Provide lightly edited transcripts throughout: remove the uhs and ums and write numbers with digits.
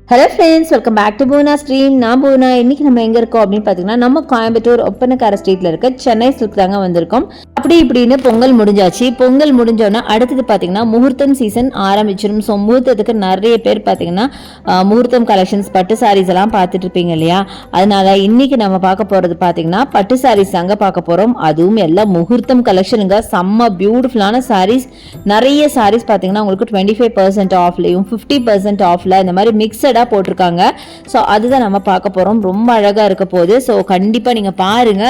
Hello friends, welcome back to Poona stream. நான் பூனா. இன்னைக்கு நம்ம எங்கே இருக்கோம் அப்படின்னு பார்த்தீங்கன்னா, நம்ம கோயம்புத்தூர் ஒப்பனக்கார ஸ்ட்ரீட்டில் இருக்க சென்னை சில்க் தாங்க வந்திருக்கோம். அப்படி இப்படின்னு பொங்கல் முடிஞ்சாச்சு. பொங்கல் முடிஞ்சோன்னா அடுத்தது பார்த்தீங்கன்னா முகூர்த்தம் சீசன் ஆரம்பிச்சிடும். ஸோ முகூர்த்தத்துக்கு நிறைய பேர் பார்த்தீங்கன்னா முகூர்த்தம் கலெக்ஷன்ஸ் பட்டு சாரீஸ் எல்லாம் பார்த்துட்டு இருப்பீங்க இல்லையா? அதனால இன்னைக்கு நம்ம பார்க்க போகிறது பார்த்தீங்கன்னா பட்டு சாரீஸ் தாங்க பார்க்க போகிறோம். அதுவும் எல்லாம் முகூர்த்தம் கலெக்ஷனுங்க. செம்ம பியூட்டிஃபுல்லான சாரீஸ். நிறைய சாரீஸ் பார்த்தீங்கன்னா உங்களுக்கு 25% ஆஃப்லையும் 50% ஆஃப்ல இந்த மாதிரி மிக்சட் போட்டிருக்காங்க. ஸோ அதுதான் நம்ம பார்க்க போறோம். ரொம்ப அழகா இருக்க போகுது. ஸோ கண்டிப்பா நீங்க பாருங்க.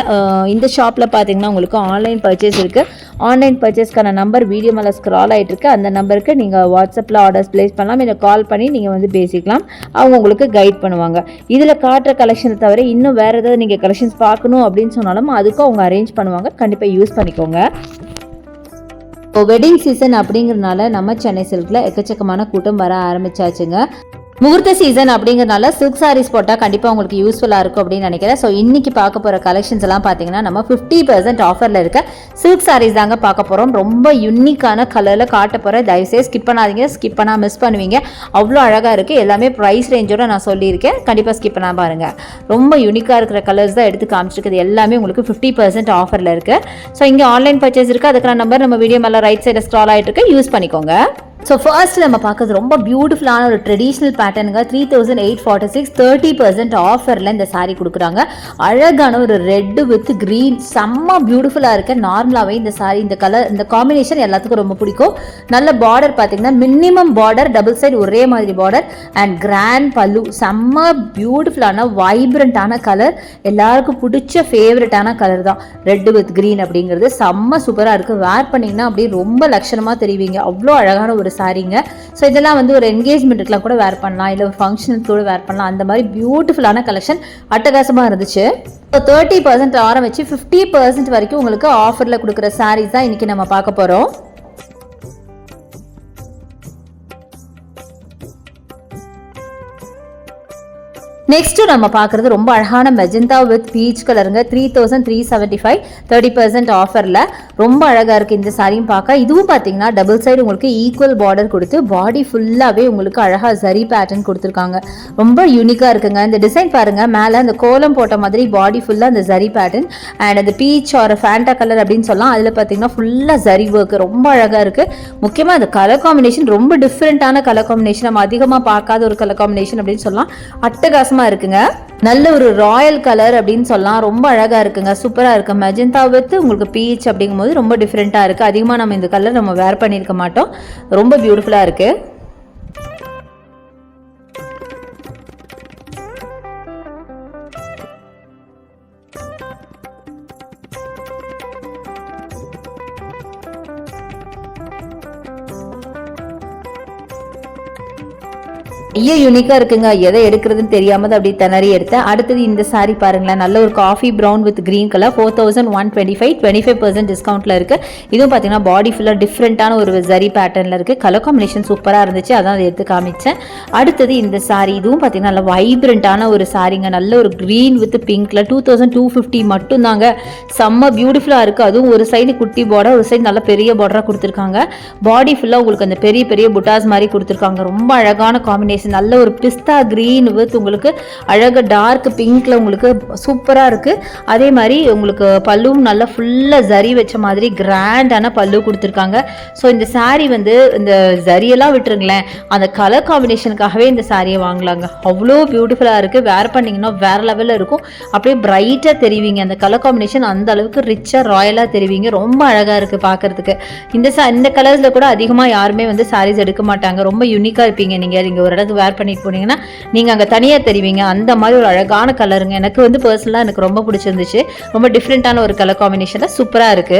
இந்த ஷாப்ல பாத்தீங்கன்னா உங்களுக்கு ஆன்லைன் பர்ச்சேஸ் இருக்கு. ஆன்லைன் பர்ச்சேஸ்க்கான நம்பர் வீடியோ மேல ஸ்க்ரால் ஆயிட்டு இருக்கு. அந்த நம்பருக்கு நீங்க வாட்ஸ்அப்ல ஆர்டர்ஸ் பிளேஸ் பண்ணலாம். இல்லை கால் பண்ணி நீங்க வந்து பேசிக்கலாம். அவங்க உங்களுக்கு கைட் பண்ணுவாங்க. இதுல காட்டுற கலெக்ஷனை தவிர இன்னும் வேற ஏதாவது நீங்க கலெக்ஷன்ஸ் பார்க்கணும் அப்படின்னு சொன்னாலும் அதுக்கும் அவங்க அரேஞ்ச் பண்ணுவாங்க. கண்டிப்பா யூஸ் பண்ணிக்கோங்க. வெட்டிங் சீசன் அப்படிங்கிறதுனால நம்ம சென்னை சில்க்ல எக்கச்சக்கமான கூட்டம் வர ஆரம்பிச்சாச்சுங்க. முகூர்த்த சீசன் அப்படிங்கிறதுனால சில்க் சாரீஸ் போட்டால் கண்டிப்பாக உங்களுக்கு யூஸ்ஃபுல்லாக இருக்கும் அப்படின்னு நினைக்கிறேன். ஸோ இன்னைக்கு பார்க்க போகிற கலெக்ஷன்ஸ் எல்லாம் பார்த்தீங்கன்னா நம்ம 50% ஆஃபரில் இருக்க சில்க் சாரீஸ் தாங்க பார்க்க போகிறோம். ரொம்ப யூனிக்கான கலரில் காட்ட போகிறேன். தயவுசெய்து ஸ்கிப் பண்ணாதீங்க. ஸ்கிப் பண்ணால் மிஸ் பண்ணுவீங்க. அவ்வளோ அழகாக இருக்குது. எல்லாமே ப்ரைஸ் ரேஞ்சோட நான் சொல்லியிருக்கேன். கண்டிப்பாக ஸ்கிப் பண்ணால் பாருங்கள். ரொம்ப யூனிக்காக இருக்கிற கலர்ஸ் தான் எடுத்து காமிச்சிருக்குது. எல்லாமே உங்களுக்கு 50% ஆஃபரில் இருக்குது. ஸோ இங்கே ஆன்லைன் பர்ச்சேஸ் இருக்குது. அதுக்கான நம்பர் நம்ம வீடியோ மேலே ரைட் சைடில் ஸ்க்ரால் ஆகிட்டு இருக்கு. யூஸ் பண்ணிக்கோங்க. ஸோ ஃபர்ஸ்ட் நம்ம பார்க்கறது ரொம்ப பியூட்டிஃபுல்லான ஒரு ட்ரெடிஷ்னல் பேட்டர்னுங்க. 3846 30% ஆஃபரில் இந்த சாரீ கொடுக்குறாங்க. அழகான ஒரு ரெட்டு வித் க்ரீன் செம்ம பியூட்டிஃபுல்லாக இருக்க. நார்மலாகவே இந்த சாரீ இந்த கலர் இந்த காம்பினேஷன் எல்லாத்துக்கும் ரொம்ப பிடிக்கும். நல்ல பார்டர் பார்த்தீங்கன்னா மினிமம் பார்டர், டபுள் சைடு ஒரே மாதிரி பார்டர் அண்ட் கிராண்ட் பல்லு. செம்ம பியூட்டிஃபுல்லான வைப்ரண்டான கலர். எல்லாருக்கும் பிடிச்ச ஃபேவரட்டான கலர் தான் ரெட்டு வித் க்ரீன் அப்படிங்கிறது. செம்ம சூப்பராக இருக்குது. வேர் பண்ணிங்கன்னா அப்படியே ரொம்ப லட்சணமாக தெரிவிங்க. அவ்வளோ அழகான ஒரு சாரீங்க. ஸோ இதெல்லாம் வந்து ஒரு என்கேஜ்மெண்ட்டுக்குலாம் கூட வேர் பண்ணலாம், இல்லை ஒரு ஃபங்க்ஷனுக்கு கூட வேர் பண்ணலாம். அந்த மாதிரி பியூட்டிஃபுல்லான கலெக்ஷன் அட்டகாசமாக இருந்துச்சு. ஸோ 30% ஆரம்பிச்சு 50% வரைக்கும் உங்களுக்கு ஆஃபரில் கொடுக்குற சாரீஸ் தான் இன்னைக்கு நம்ம பார்க்க போகிறோம். நெக்ஸ்ட் நம்ம பார்க்குறது ரொம்ப அழகான மெஜந்தா வித் பீச் கலருங்க. 3375 30% ஆஃபரில் ரொம்ப அழகாக இருக்குது இந்த சாரியும் பார்க்க. இதுவும் பார்த்தீங்கன்னா டபுள் சைடு உங்களுக்கு ஈக்குவல் பார்டர் கொடுத்து பாடி ஃபுல்லாகவே உங்களுக்கு அழகாக ஜரி பேட்டர்ன் கொடுத்துருக்காங்க. ரொம்ப யூனிக்காக இருக்குங்க. இந்த டிசைன் பாருங்கள். மேலே அந்த கோலம் போட்ட மாதிரி பாடி ஃபுல்லாக அந்த ஜரி பேட்டர்ன் அண்ட் அந்த பீச் ஒரு ஃபேண்டா கலர் அப்படின்னு சொல்லலாம். அதில் பார்த்தீங்கன்னா ஃபுல்லாக ஜரி ஒர்க் ரொம்ப அழகாக இருக்குது. முக்கியமாக அந்த கலர் காம்பினேஷன் ரொம்ப டிஃப்ரெண்ட்டான கலர் காம்பினேஷன். நம்ம அதிகமாக பார்க்காத ஒரு கலர் காம்பினேஷன் அப்படின்னு சொல்லலாம். அட்டகாசமாக இருக்குங்க. நல்ல ஒரு ராயல் கலர் அப்படின்னு சொல்லலாம். ரொம்ப அழகா இருக்குங்க. சூப்பரா இருக்கு. மெஜந்தா வித் உங்களுக்கு பீச் அப்படிங்கும்போது ரொம்ப டிஃப்ரெண்டா இருக்கு. அதிகமா நம்ம இந்த கலர் நம்ம வேர் பண்ணியிருக்க மாட்டோம். ரொம்ப பியூட்டிஃபுல்லா இருக்கு. ஐயோ யூனிக்கா இருக்குங்க. எதை எடுக்கிறதுன்னு தெரியாம அப்படி திணறி எடுத்தேன். அடுத்தது இந்த சாரீ பாருங்களேன். நல்ல ஒரு coffee brown with green colour. 4125 25% டிஸ்கவுண்ட்ல இருக்கு. இதுவும் பார்த்தீங்கன்னா பாடி ஃபுல்லாக டிஃப்ரெண்டான ஒரு ஜரி பேட்டர்ன்ல இருக்கு. கலர் காம்பினேஷன் சூப்பராக இருந்துச்சு. அதான் அதை எடுத்து காமிச்சேன். அடுத்தது இந்த சாரீ. இதுவும் பார்த்தீங்கன்னா நல்ல வைப்ரண்டான ஒரு சாரீங்க. நல்ல ஒரு கிரீன் வித் பிங்க்ல 2250 மட்டும் தாங்க. செம்ம பியூட்டிஃபுல்லா இருக்கு. அதுவும் ஒரு சைடு குட்டி பார்டர், ஒரு சைடு நல்ல பெரிய பார்டரா கொடுத்துருக்காங்க. பாடி ஃபுல்லாக உங்களுக்கு அந்த பெரிய பெரிய புட்டாஸ் மாதிரி கொடுத்துருக்காங்க. ரொம்ப அழகான காம்பினேஷன். நல்ல ஒரு பிஸ்தா கிரீன் வித் உங்களுக்கு அழகாக டார்க் பிங்க்ல உங்களுக்கு சூப்பரா இருக்கு. அதே மாதிரி உங்களுக்கு பல்லுவும் நல்லா ஃபுல்லா ஜரி வச்ச மாதிரி கிராண்டான பல்லு கொடுத்துருக்காங்க. ஸோ இந்த சாரீ வந்து இந்த ஜரியெல்லாம் விட்டுருங்களேன், அந்த கலர் காம்பினேஷனுக்காகவே இந்த சாரியை வாங்கலாங்க. அவ்வளோ பியூட்டிஃபுல்லா இருக்கு. வேர் பண்ணீங்கன்னா வேற லெவலில் இருக்கும். அப்படியே பிரைட்டா தெரிவிங்க. அந்த கலர் காம்பினேஷன் அந்த அளவுக்கு ரிச்சா ராயலா தெரிவிங்க. ரொம்ப அழகா இருக்கு பார்க்கறதுக்கு. இந்த கலர்ஸ்ல கூட அதிகமாக யாருமே வந்து சாரீஸ் எடுக்க மாட்டாங்க. ரொம்ப யூனிக்கா இருப்பீங்க. நீங்க ஒரு இடத்துக்கு வேர் பண்ணிட்டு போனீங்கன்னா நீங்க அங்க தனியா தெரிவிங்க. அந்த மாதிரி ஒரு அழகான கலருங்க. எனக்கு வந்து பர்சனலா எனக்கு ரொம்ப பிடிச்சிருந்துச்சு. ரொம்ப டிஃப்ரெண்டான ஒரு கலர் காம்பினேஷன்ல சூப்பரா இருக்கு.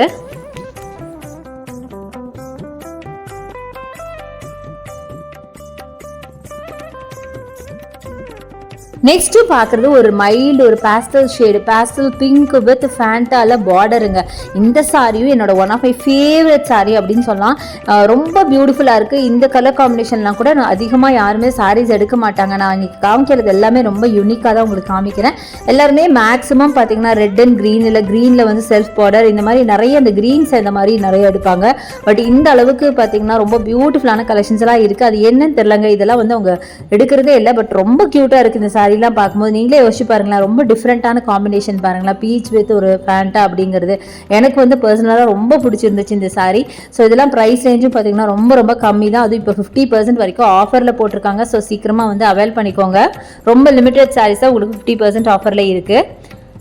நெக்ஸ்ட் பார்க்குறது ஒரு மைல்டு ஒரு pastel shade pastel pink with ஃபேண்டால பார்டருங்க. இந்த சாரியும் என்னோட one of my favourite sari அப்படின்னு சொல்லலாம். ரொம்ப பியூட்டிஃபுல்லாக இருக்குது. இந்த கலர் காம்பினேஷன்லாம் கூட அதிகமாக யாருமே சாரீஸ் எடுக்க மாட்டாங்க. நான் இன்னைக்கு காமிக்கிறது எல்லாமே ரொம்ப யூனிக்காக தான் உங்களுக்கு காமிக்கிறேன். எல்லாருமே மேக்ஸிமம் பார்த்தீங்கன்னா ரெட் அண்ட் க்ரீன் இல்லை க்ரீனில் வந்து செல்ஃப் பார்டர் இந்த மாதிரி நிறைய அந்த க்ரீன்ஸ் இந்த மாதிரி நிறைய எடுப்பாங்க. பட் இந்த அளவுக்கு பார்த்தீங்கன்னா ரொம்ப பியூட்டிஃபுல்லான கலெக்ஷன்ஸ் எல்லாம் இருக்குது. அது என்னன்னு தெரியலங்க, இதெல்லாம் வந்து அவங்க எடுக்கிறதே இல்லை. பட் ரொம்ப க்யூட்டாக இருக்குது இந்த சாரீலாம் பார்க்கும்போது. நீங்களே யோசிச்சு பாருங்களேன், ரொம்ப டிஃப்ரெண்ட்டான காம்பினேஷன் பாருங்களேன். பீச் வித் ஒரு ஃபேண்டா அப்படிங்கிறது எனக்கு வந்து பர்சனலாக ரொம்ப பிடிச்சிருந்துச்சு இந்த சாரீ. ஸோ இதெல்லாம் ப்ரைஸ் ரேஞ்சும் பார்த்தீங்கன்னா ரொம்ப ரொம்ப கம்மி தான். அதுவும் இப்போ 50% வரைக்கும் ஆஃபரில் போட்டிருக்காங்க. ஸோ சீக்கிரமாக வந்து அவைல் பண்ணிக்கோங்க. ரொம்ப லிமிடெட் சாரீஸ் தான் உங்களுக்கு 50% ஆஃபரில் இருக்குது.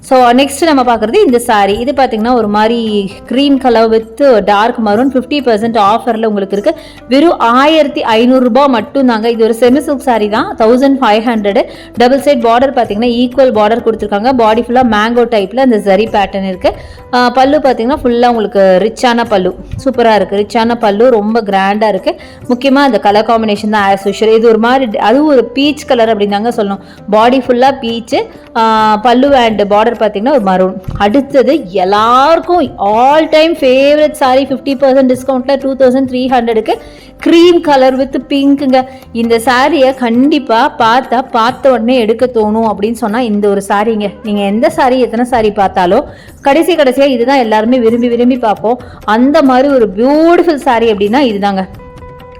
ஸோ நெக்ஸ்ட் நம்ம பார்க்குறது இந்த சாரீ. இது பார்த்தீங்கன்னா ஒரு மாதிரி cream colour with dark maroon 50% ஆஃபரில் உங்களுக்கு இருக்குது. வெறும் 1500 ரூபாய் மட்டும் தாங்க. இது ஒரு செமி சில்க் சாரீ தான். 1500. டபுள் சைட் பார்டர் பார்த்தீங்கன்னா ஈக்குவல் பார்டர் கொடுத்துருக்காங்க. பாடி ஃபுல்லாக மேங்கோ டைப்பில் அந்த ஜரி பேட்டர்ன் இருக்குது. பல்லு பார்த்தீங்கன்னா ஃபுல்லாக உங்களுக்கு ரிச்சான பல்லு, சூப்பராக இருக்குது. ரிச்சான பல்லு ரொம்ப கிராண்டாக இருக்குது. முக்கியமாக அந்த கலர் காம்பினேஷன் தான் ஆஸ் யூஷுவல். இது ஒரு மாதிரி அதுவும் ஒரு பீச் கலர் அப்படின்னாங்க சொல்லணும். பாடி ஃபுல்லாக பீச்சு, பல்லு அண்ட் பார்டர் பார்த்தீங்கன்னா ஒரு மரூன். அடுத்தது எல்லாருக்கும் ஆல் டைம் ஃபேவரட் சாரி 50% டிஸ்கவுண்ட்ல 2300க்கு க்ரீம் கலர் வித் பிங்க்குங்க. இந்த சாரியை கண்டிப்பாக பார்த்த உடனே எடுக்க தோணும் அப்படின்னு சொன்னால் இந்த ஒரு சாரீங்க. நீங்கள் எந்த சாரி எத்தனை சாரி பார்த்தாலும் கடைசியாக இதுதான் எல்லாருமே விரும்பி பார்ப்போம். அந்த மாதிரி ஒரு பியூட்டிஃபுல் சாரி அப்படின்னா இதுதாங்க.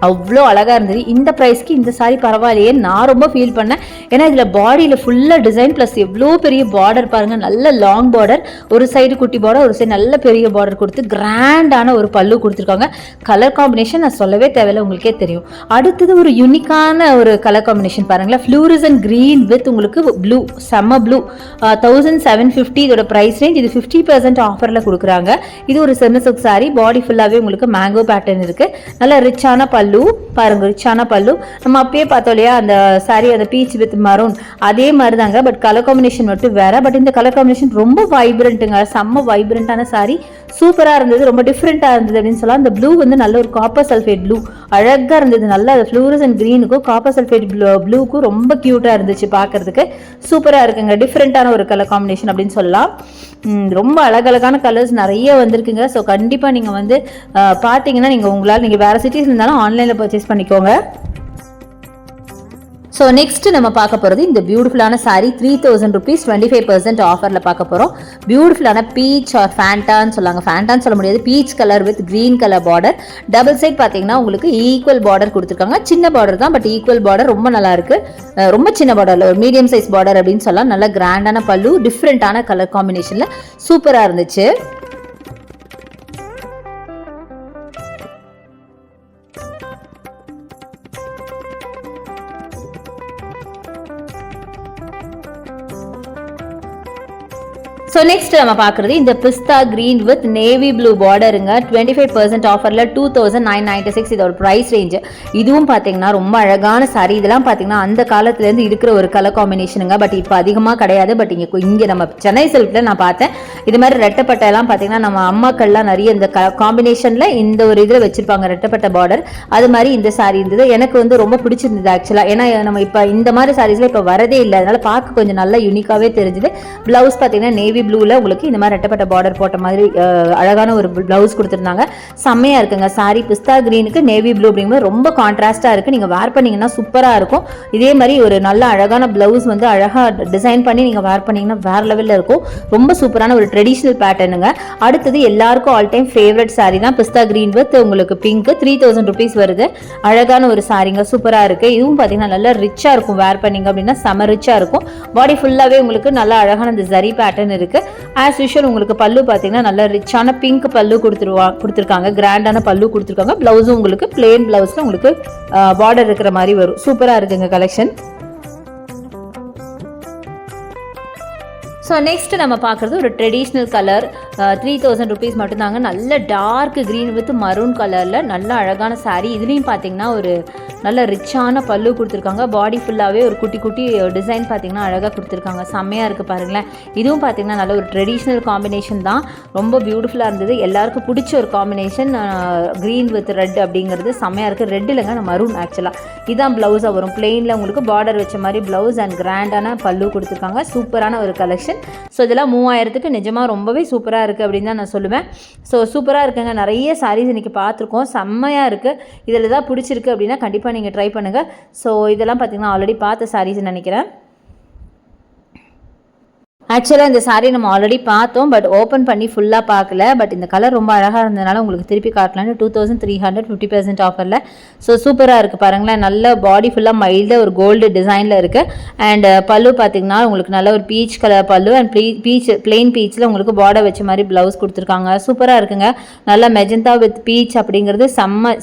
அவ்வளோ அழகாக இருந்தது. இந்த ப்ரைஸ்க்கு இந்த சாரி பரவாயில்லையே நான் ரொம்ப ஃபீல் பண்ணேன். ஏன்னா இதில் பாடியில் ஃபுல்லாக டிசைன் ப்ளஸ் எவ்வளோ பெரிய பார்டர் பாருங்கள். நல்ல லாங் பார்டர், ஒரு சைடு குட்டி பார்டர், ஒரு சைடு நல்ல பெரிய பார்டர் கொடுத்து கிராண்டான ஒரு பல்லு கொடுத்துருக்காங்க. கலர் காம்பினேஷன் நான் சொல்லவே தேவையில்லை, உங்களுக்கே தெரியும். அடுத்தது ஒரு யூனிக்கான ஒரு கலர் காம்பினேஷன் பாருங்களேன். ஃப்ளூரசன் க்ரீன் வித் உங்களுக்கு ப்ளூ, செம்ம ப்ளூ. 1750 இதோட ப்ரைஸ் ரேஞ்ச். இது 50% ஆஃபரில் கொடுக்குறாங்க. இது ஒரு செமி சில்க் சாரி. பாடி ஃபுல்லாகவே உங்களுக்கு மேங்கோ பேட்டர்ன் இருக்குது. நல்ல ரிச்சான பல்லு பாருங்க, ரிச்சான பல்லு. நம்ம அப்பயே பார்த்தோம் இல்லையா அந்த சாரி, அந்த பீச் வித் மரூன் அதே மாதிரி தாங்க. பட் கலர் காம்பினேஷன் மட்டும் வேற. பட் இந்த கலர் காம்பினேஷன் ரொம்ப வைப்ரண்ட்டுங்க. செம்ம வைப்ரண்டான சாரி, சூப்பராக இருந்தது. ரொம்ப டிஃப்ரெண்ட்டாக இருந்தது அப்படின்னு சொல்லலாம். அந்த ப்ளூ வந்து நல்ல ஒரு காப்பர் சல்ஃபேட் ப்ளூ அழகாக இருந்தது. நல்ல அந்த ஃப்ளூரசன் க்ரீனுக்கும் காப்பர் சல்ஃபேட் ப்ளூக்கும் ரொம்ப க்யூட்டாக இருந்துச்சு பார்க்கறதுக்கு. சூப்பராக இருக்குங்க. டிஃப்ரெண்ட்டான ஒரு கலர் காம்பினேஷன் அப்படின்னு சொல்லலாம். ரொம்ப அழகழகான கலர்ஸ் நிறைய வந்திருக்குங்க. ஸோ கண்டிப்பாக நீங்கள் வந்து பார்த்தீங்கன்னா நீங்கள் வேறு சிட்டிஸ் இருந்தாலும் ஆன்லைனில் பர்ச்சேஸ் பண்ணிக்கோங்க. ஸோ நெக்ஸ்ட் நம்ம பார்க்க போகிறது இந்த பியூட்டிஃபுல்லான சாரீ 3000 rupees 25% ஆஃபரில் பார்க்க போகிறோம். பியூட்டிஃபுல்லான பீச் ஆர் ஃபேண்டான்னு சொல்லாங்க. ஃபேண்டான்னு சொல்ல முடியாது, peach colour with green colour border. Double side பார்த்தீங்கன்னா உங்களுக்கு ஈக்குவல் பார்டர் கொடுத்துருக்காங்க. சின்ன பார்டர் தான், பட் ஈக்குவல் பார்டர் ரொம்ப நல்லா இருக்கு. ரொம்ப சின்ன பார்டர், ஒரு மீடியம் சைஸ் பார்டர் அப்படின்னு சொல்லலாம். நல்ல கிராண்டான பல்லு, டிஃப்ரெண்டான கலர் காம்பினேஷனில் சூப்பராக இருந்துச்சு. ஸோ நெக்ஸ்ட் நம்ம பார்க்குறது இந்த பிஸ்தா க்ரீன் வித் நேவி ப்ளூ பார்டருங்க. 25% ஆஃபரில் 2996 இதோட ப்ரைஸ் ரேஞ்சு. இதுவும் பார்த்தீங்கன்னா ரொம்ப அழகான சாரி. இதெல்லாம் பார்த்தீங்கன்னா அந்த காலத்துலேருந்து இருக்கிற ஒரு கலர் காம்பினேஷனுங்க. பட் இப்போ அதிகமாக கிடையாது. பட் இங்கே நம்ம சென்னை சில்கில் நான் பார்த்தேன் இது மாதிரி ரெட்டப்பட்டையெல்லாம் பார்த்தீங்கன்னா நம்ம அம்மாக்கள்லாம் நிறைய இந்த காம்பினேஷனில் இந்த ஒரு இதில் வச்சுருப்பாங்க ரெட்டப்பட்ட பார்டர். அது மாதிரி இந்த சாரி இருந்தது. எனக்கு வந்து ரொம்ப பிடிச்சிருந்தது ஆக்சுவலாக. ஏன்னா நம்ம இப்போ இந்த மாதிரி சாரீஸ்லாம் இப்போ வரதே இல்லை. அதனால் பார்க்க கொஞ்சம் நல்லா யூனிக்காகவே தெரிஞ்சுது. ப்ளவுஸ் பார்த்தீங்கன்னா நேவி ப்ளூவில் உங்களுக்கு இந்த மாதிரி ரெட்டப்பட்ட பார்டர் போட்ட மாதிரி அழகான ஒரு ப்ளவுஸ் கொடுத்துருந்தாங்க. செம்மையாக இருக்குங்க சாரி. பிஸ்தா க்ரீனுக்கு நேவி ப்ளூ அப்படிங்கும்போது ரொம்ப கான்ட்ராஸ்டாக இருக்குது. நீங்கள் வேர் பண்ணிங்கன்னா சூப்பராக இருக்கும். இதே மாதிரி ஒரு நல்ல அழகான ப்ளவுஸ் வந்து அழகாக டிசைன் பண்ணி நீங்கள் வேர் பண்ணிங்கன்னா வேறு லெவலில் இருக்கும். ரொம்ப சூப்பரான ஒரு ட்ரெடிஷ்னல் பேட்டர்னுங்க. அடுத்தது எல்லாருக்கும் ஆல் டைம் ஃபேவரட் சாரி தான் பிஸ்தா க்ரீன் வித் உங்களுக்கு பிங்க். 3000 rupees வருது. அழகான ஒரு சாரிங்க, சூப்பராக இருக்குது. இதுவும் பார்த்தீங்கன்னா நல்லா ரிச்சாக இருக்கும். வேர் பண்ணிங்க அப்படின்னா செம ரிச்சாக இருக்கும். பாடி ஃபுல்லாகவே உங்களுக்கு நல்லா அழகான இந்த ஜரி பேட்டர்ன் இருக்குது. ஆஸ் யூஷுவல் உங்களுக்கு பல்லு பார்த்தீங்கன்னா நல்ல ரிச்சான பிங்க் பல்லு கொடுத்துருக்காங்க. கிராண்டான பல்லு கொடுத்துருக்காங்க. ப்ளவுஸும் உங்களுக்கு பிளெயின் ப்ளவுஸில் உங்களுக்கு பார்டர் இருக்கிற மாதிரி வரும். சூப்பராக இருக்குங்க கலெக்ஷன். ஸோ நெக்ஸ்ட் நம்ம பார்க்குறது ஒரு ட்ரெடிஷ்னல் கலர் 3000 rupees மட்டும்தாங்க. நல்ல டார்க் க்ரீன் வித் மரூன் கலரில் நல்ல அழகான சாரீ. இதுலேயும் பார்த்தீங்கன்னா ஒரு நல்ல ரிச்சான பல்லு கொடுத்துருக்காங்க. பாடி ஃபுல்லாகவே ஒரு குட்டி குட்டி டிசைன் பார்த்திங்கன்னா அழகாக கொடுத்துருக்காங்க. செம்மையாக இருக்குது பாருங்களேன். இதுவும் பார்த்திங்கன்னா நல்ல ஒரு ட்ரெடிஷ்னல் காம்பினேஷன் தான். ரொம்ப பியூட்டிஃபுல்லாக இருந்தது. எல்லாருக்கும் பிடிச்ச ஒரு காம்பினேஷன். க்ரீன் வித் ரெட் அப்படிங்கிறது செம்மையாக இருக்குது. ரெட் இல்லைங்க, மரூன் ஆக்சுவலாக. இதுதான் ப்ளவுஸாக வரும். பிளெயினில் உங்களுக்கு பார்டர் வச்ச மாதிரி ப்ளவுஸ் அண்ட் கிராண்டான பல்லு கொடுத்துருக்காங்க. சூப்பரான ஒரு கலெக்ஷன். ஸோ இதெல்லாம் 3000க்கு நிஜமாக ரொம்பவே சூப்பராக இருக்குது அப்படின்னு தான் நான் சொல்லுவேன். ஸோ சூப்பராக இருக்குங்க. நிறைய சாரீஸ் இன்றைக்கி பார்த்துருக்கோம். செம்மையாக இருக்குது. இதில் தான் பிடிச்சிருக்கு அப்படின்னா கண்டிப்பாக நீங்கள் ட்ரை பண்ணுங்கள். ஸோ இதெல்லாம் பார்த்திங்கன்னா ஆல்ரெடி பார்த்த சாரீஸ்ன்னு நினைக்கிறேன். ஆக்சுவலாக இந்த சாரீ நம்ம ஆல்ரெடி பார்த்தோம், பட் ஓப்பன் பண்ணி ஃபுல்லாக பார்க்கல. பட் இந்த கலர் ரொம்ப அழகாக இருந்ததுனால உங்களுக்கு திருப்பி காட்டலான்னு 2300 50% ஆஃபரில். ஸோ சூப்பராக இருக்குது பாருங்களேன். நல்ல பாடி ஃபுல்லாக மைல்டாக ஒரு கோல்டு டிசைனில் இருக்குது. அண்ட் பல்லு பார்த்திங்கன்னா உங்களுக்கு நல்ல ஒரு பீச் கலர் பல்லு அண்ட் பிளெயின் பீச்சில் உங்களுக்கு பார்டர் வச்ச மாதிரி ப்ளவுஸ் கொடுத்துருக்காங்க. சூப்பராக இருக்குங்க. நல்ல மெஜந்தா வித் பீச் அப்படிங்கிறது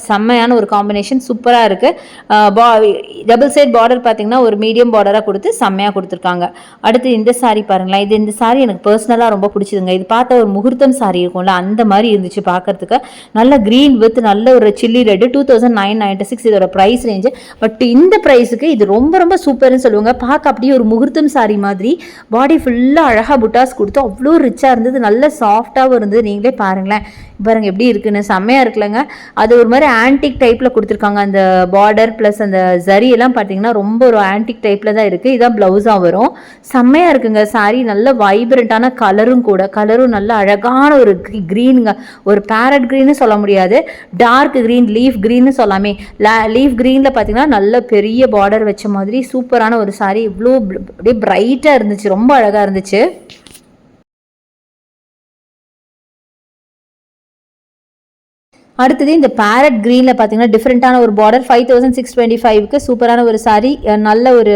செம்மையான ஒரு காம்பினேஷன். சூப்பராக இருக்குது. டபுள் சைட் பார்டர் பார்த்திங்கன்னா ஒரு மீடியம் பார்டராக கொடுத்து செம்மையாக கொடுத்துருக்காங்க. அடுத்து இந்த சாரீ பாருங்கள். இந்த சாரி எனக்கு பர்சனலாக ரொம்ப பிடிச்சதுங்க. இது பார்த்த ஒரு முகூர்த்தம் சாரி இருக்கும்ல, அந்த மாதிரி இருந்துச்சு பார்க்கறதுக்கு. நல்ல க்ரீன் வித் நல்ல ஒரு சில்லி ரெட். 2996 இதோட ப்ரைஸ் ரேஞ்சு. பட் இந்த ப்ரைஸுக்கு இது ரொம்ப ரொம்ப சூப்பர்னு சொல்லுவாங்க. பார்க்க அப்படியே ஒரு முகூர்த்தம் சாரி மாதிரி பாடி ஃபுல்லாக அழகாக புட்டாஸ் கொடுத்து அவ்வளோ ரிச்சாக இருந்தது. நல்ல சாஃப்டாகவும் இருந்தது. நீங்களே பாருங்களேன், பாருங்க எப்படி இருக்குன்னு. செம்மையாக இருக்குல்லங்க. அது ஒரு மாதிரி ஆன்டிக் டைப்பில் கொடுத்துருக்காங்க. அந்த பார்டர் ப்ளஸ் அந்த ஜரி எல்லாம் பார்த்தீங்கன்னா ரொம்ப ஒரு ஆன்டிக் டைப்பில் தான் இருக்குது. இதான் ப்ளவுஸாக வரும். செம்மையாக இருக்குங்க சாரி. நல்ல வைப்ரண்டான கலரும் கூட. கலரும் நல்ல அழகான ஒரு க்ரீனுங்க. ஒரு பேரட் க்ரீன்னு சொல்ல முடியாது, டார்க் க்ரீன், லீஃப் க்ரீன்னு சொல்லாமே. லீஃப் க்ரீனில் பார்த்தீங்கன்னா நல்ல பெரிய பார்டர் வச்ச மாதிரி சூப்பரான ஒரு சாரி. இவ்வளோ அப்படியே பிரைட்டாக இருந்துச்சு. ரொம்ப அழகாக இருந்துச்சு. அடுத்தது இந்த பேரட் க்ரீனில் பார்த்தீங்கன்னா டிஃப்ரெண்ட்டான ஒரு பார்டர். 5625க்கு சூப்பரான ஒரு சாரி. நல்ல ஒரு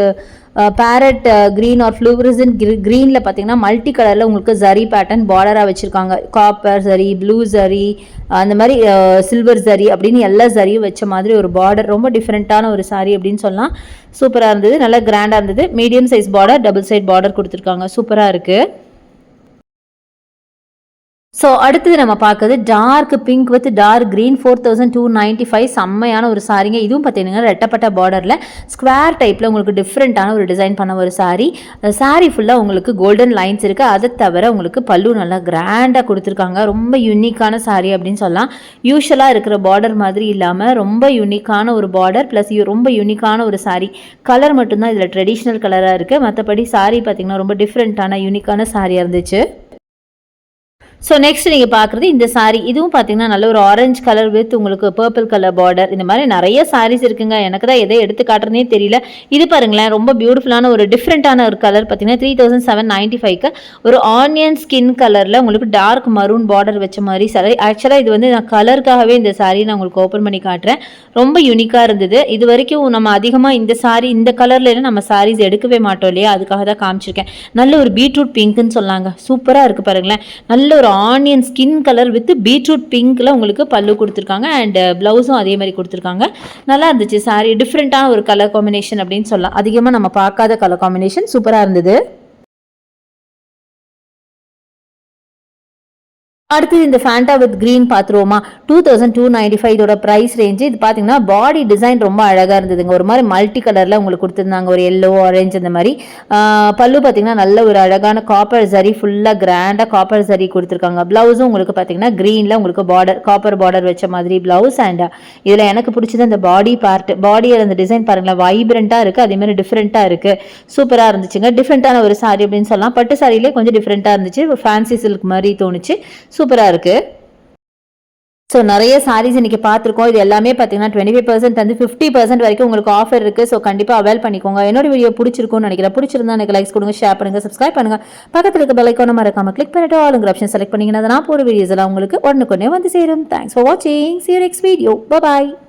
பேரட் க்ரீன் ஆர் ஃப்ளூரசன் க்ரீனில் பார்த்தீங்கன்னா மல்டி கலரில் உங்களுக்கு ஜரி பேட்டர்ன் பார்டராக வச்சுருக்காங்க. காப்பர் ஜரி, ப்ளூ ஜரி, அந்த மாதிரி சில்வர் ஜரி அப்படின்னு எல்லா ஜரியும் வச்ச மாதிரி ஒரு பார்டர். ரொம்ப டிஃப்ரெண்ட்டான ஒரு சாரி அப்படின்னு சொல்லலாம். சூப்பராக இருந்தது. நல்லா கிராண்டாக இருந்தது. Medium size border, double side border கொடுத்துருக்காங்க. சூப்பராக இருக்குது. ஸோ அடுத்தது நம்ம பார்க்குறது dark pink with dark green. 4295 செம்மையான ஒரு சாரிங்க. இதுவும் பார்த்தீங்கன்னா ரெட்டப்பட்ட பார்டரில் ஸ்கொயர் டைப்பில் உங்களுக்கு டிஃப்ரெண்ட்டான ஒரு டிசைன் பண்ண ஒரு சாரி. சாரி ஃபுல்லாக உங்களுக்கு கோல்டன் லைன்ஸ் இருக்குது. அதை தவிர உங்களுக்கு பல்லு நல்லா கிராண்டாக கொடுத்துருக்காங்க. ரொம்ப யூனிக்கான சாரி அப்படின்னு சொல்லலாம். யூஷுவலாக இருக்கிற பார்டர் மாதிரி இல்லாமல் ரொம்ப யூனிக்கான ஒரு பார்டர் ப்ளஸ் ரொம்ப யூனிக்கான ஒரு சாரி. கலர் மட்டும்தான் இதில் ட்ரெடிஷ்னல் கலராக இருக்குது. மற்றபடி சாரி பார்த்திங்கன்னா ரொம்ப டிஃப்ரெண்ட்டான யூனிக்கான சாரியாக இருந்துச்சு. ஸோ நெக்ஸ்ட் நீங்கள் பார்க்குறது இந்த சாரீ. இதுவும் பார்த்தீங்கன்னா நல்ல ஒரு ஆரஞ்சு கலர் வித் உங்களுக்கு பர்பிள் கலர் பார்டர். இந்த மாதிரி நிறைய சாரீஸ் இருக்குங்க. எனக்கு தான் எதை எடுத்து காட்டுறதுனே தெரியல. இது பாருங்களேன், ரொம்ப பியூட்டிஃபுல்லான ஒரு டிஃப்ரெண்ட்டான ஒரு கலர் பார்த்தீங்கன்னா 3795க்கு ஒரு ஆனியன் ஸ்கின் கலரில் உங்களுக்கு டார்க் மரூன் பார்டர் வச்ச மாதிரி சாரி. ஆக்சுவலாக இது வந்து நான் கலருக்காகவே இந்த சாரீ நான் உங்களுக்கு ஓப்பன் பண்ணி காட்டுறேன். ரொம்ப யூனிக்காக இருந்தது. இது வரைக்கும் நம்ம அதிகமாக இந்த சாரீ இந்த கலரில் நம்ம சாரீஸ் எடுக்கவே மாட்டோம் இல்லையா, அதுக்காக தான் காமிச்சிருக்கேன். நல்ல ஒரு பீட்ரூட் பிங்க்னு சொல்லாங்க. சூப்பராக இருக்குது பாருங்களேன். நல்ல ஒரு onion skin colour with beetroot பிங்க்ல உங்களுக்கு பல்லு கொடுத்துருக்காங்க. அண்ட் பிளவுஸும் அதே மாதிரி கொடுத்துருக்காங்க. நல்லா இருந்துச்சு சாரி. டிஃப்ரெண்ட்டான ஒரு கலர் காம்பினேஷன் அப்படின்னு சொல்லலாம். அதிகமாக நம்ம பார்க்காத கலர் காம்பினேஷன். சூப்பராக இருந்தது. அடுத்து இந்த ஃபேண்டா வித் க்ரீன் பார்த்துருவோமா. 2295 இதோட ப்ரைஸ் ரேஞ்சு. இது பார்த்தீங்கன்னா பாடி டிசைன் ரொம்ப அழகாக இருந்ததுங்க. ஒரு மாதிரி மல்டி கலரில் உங்களுக்கு கொடுத்துருந்தாங்க. ஒரு எல்லோ ஆரஞ்சு அந்த மாதிரி. பல்லு பார்த்தீங்கன்னா நல்ல ஒரு அழகான காப்பர் சரி, ஃபுல்லாக கிராண்டாக காப்பர் சரி கொடுத்துருக்காங்க. ப்ளவுஸும் உங்களுக்கு பார்த்தீங்கன்னா க்ரீனில் உங்களுக்கு பார்டர், காப்பர் பார்டர் வச்ச மாதிரி ப்ளவுஸ். அண்ட் இதில் எனக்கு பிடிச்சது அந்த பாடி பார்ட், பாடியில் அந்த டிசைன் பாருங்களேன், வைப்ரண்ட்டாக இருக்குது. அதேமாதிரி டிஃப்ரெண்ட்டாக இருக்குது. சூப்பராக இருந்துச்சுங்க. டிஃப்ரெண்ட்டான ஒரு சாரி அப்படின்னு சொல்லலாம். பட்டு சாரியிலே கொஞ்சம் டிஃப்ரெண்ட்டாக இருந்துச்சு. ஃபேன்சி சில்க் மாதிரி தோணுச்சு. சூப்பராக இருக்குது. ஸோ நிறைய சாரீஸ் இன்றைக்கி பார்த்துருக்கோம். இது எல்லாமே பார்த்தீங்கன்னா 25% வந்து 50% வரைக்கும் உங்களுக்கு ஆஃபர் இருக்குது. ஸோ கண்டிப்பாக அவைல் பண்ணிக்கோங்க. என்னோட வீடியோ பிடிச்சிருக்கும்னு நினைக்கிறேன். பிடிச்சிருந்தா எனக்கு லைக்ஸ் கொடுங்க, ஷேர் பண்ணுங்கள், சப்ஸ்கிரைப் பண்ணுங்கள். பக்கத்தில் இருக்க பெல் ஐகானை மறக்காமல் கிளிக் பண்ணிட்டு ஆளுங்கிற ஆப்ஷன் செலக்ட் பண்ணிங்கன்னா நான் போகிற வீடியோஸ் எல்லாம் உங்களுக்கு உடனுக்குடனே வந்து சேரும். தேங்க்ஸ் ஃபார் வாட்சிங். See you next video. Bye bye.